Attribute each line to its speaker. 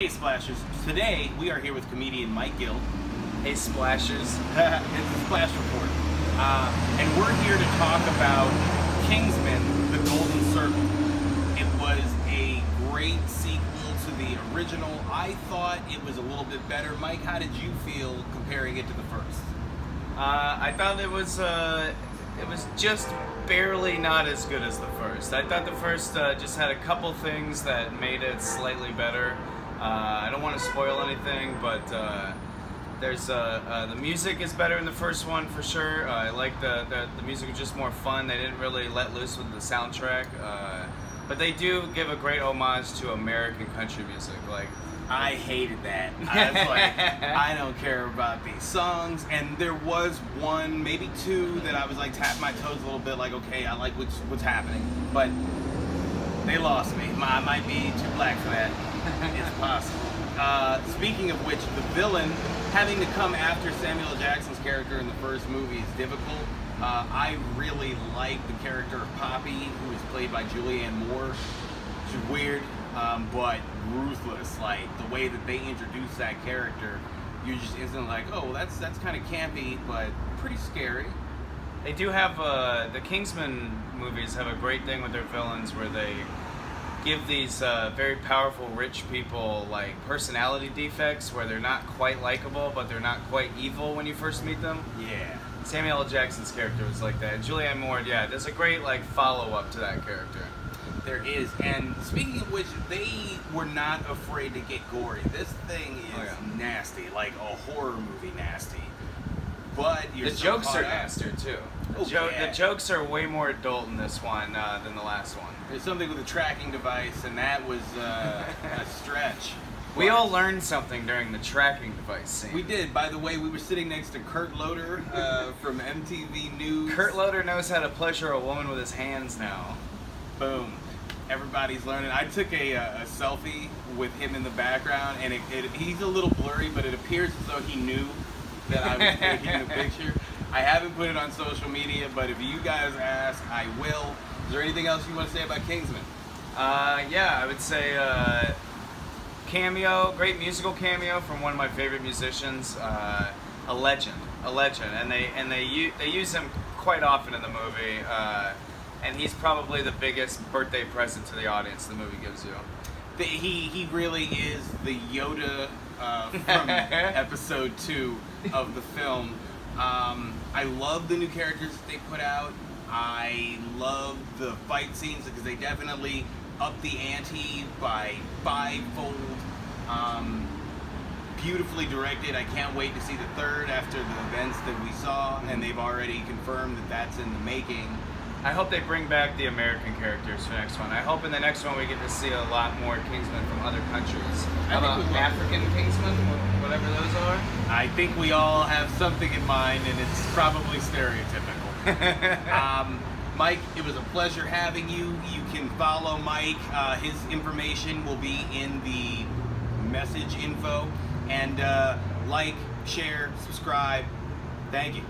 Speaker 1: Hey Splashers, today we are here with comedian Mike Gill.
Speaker 2: Hey Splashers.
Speaker 1: It's the Splash Report. And we're here to talk about Kingsman, The Golden Circle. It was a great sequel to the original. I thought it was a little bit better. Mike, how did you feel comparing it to the first?
Speaker 2: I thought it was just barely not as good as the first. I thought the first just had a couple things that made it slightly better. I don't want to spoil anything, but the music is better in the first one for sure. I like the music was just more fun. They didn't really let loose with the soundtrack, but they do give a great homage to American country music. Like,
Speaker 1: I hated that. I was like, I don't care about these songs. And there was one, maybe two, that I was like tapping my toes a little bit, like, okay, I like what's happening, but they lost me. I might be too black for that. It's possible. Speaking of which, the villain having to come after Samuel L. Jackson's character in the first movie is difficult. I really like the character of Poppy, who is played by Julianne Moore. She's weird, but ruthless. Like, the way that they introduce that character, you're just instantly like, oh, well, that's kind of campy, but pretty scary.
Speaker 2: They do have the Kingsman movies have a great thing with their villains where they give these very powerful rich people like personality defects where they're not quite likable, but they're not quite evil when you first meet them.
Speaker 1: Yeah.
Speaker 2: Samuel L. Jackson's character was like that. And Julianne Moore, yeah, there's a great like follow-up to that character.
Speaker 1: There is. And speaking of which, they were not afraid to get gory. This thing is nasty, like a horror movie nasty. But the
Speaker 2: jokes are nastier too.
Speaker 1: The
Speaker 2: jokes are way more adult in this one than the last one.
Speaker 1: There's something with a tracking device, and that was a stretch.
Speaker 2: We all learned something during the tracking device scene.
Speaker 1: We did. By the way, we were sitting next to Kurt Loder from MTV News.
Speaker 2: Kurt Loder knows how to pleasure a woman with his hands now.
Speaker 1: Boom. Everybody's learning. I took a selfie with him in the background, and he's a little blurry, but it appears as though he knew that I was taking the picture. I haven't put it on social media, but if you guys ask, I will. Is there anything else you want to say about Kingsman?
Speaker 2: Yeah, I would say Cameo, great musical cameo from one of my favorite musicians, a legend, and they use him quite often in the movie, and he's probably the biggest birthday present to the audience the movie gives you.
Speaker 1: He really is the Yoda from episode 2 of the film. I love the new characters that they put out. I love the fight scenes because they definitely upped the ante by 5-fold. Beautifully directed. I can't wait to see the third after the events that we saw, and they've already confirmed that that's in the making.
Speaker 2: I hope they bring back the American characters for the next one. I hope in the next one we get to see a lot more Kingsmen from other countries. How about African Kingsmen, whatever those are?
Speaker 1: I think we all have something in mind, and it's probably stereotypical. Mike, it was a pleasure having you. You can follow Mike. His information will be in the message info. And like, share, subscribe. Thank you.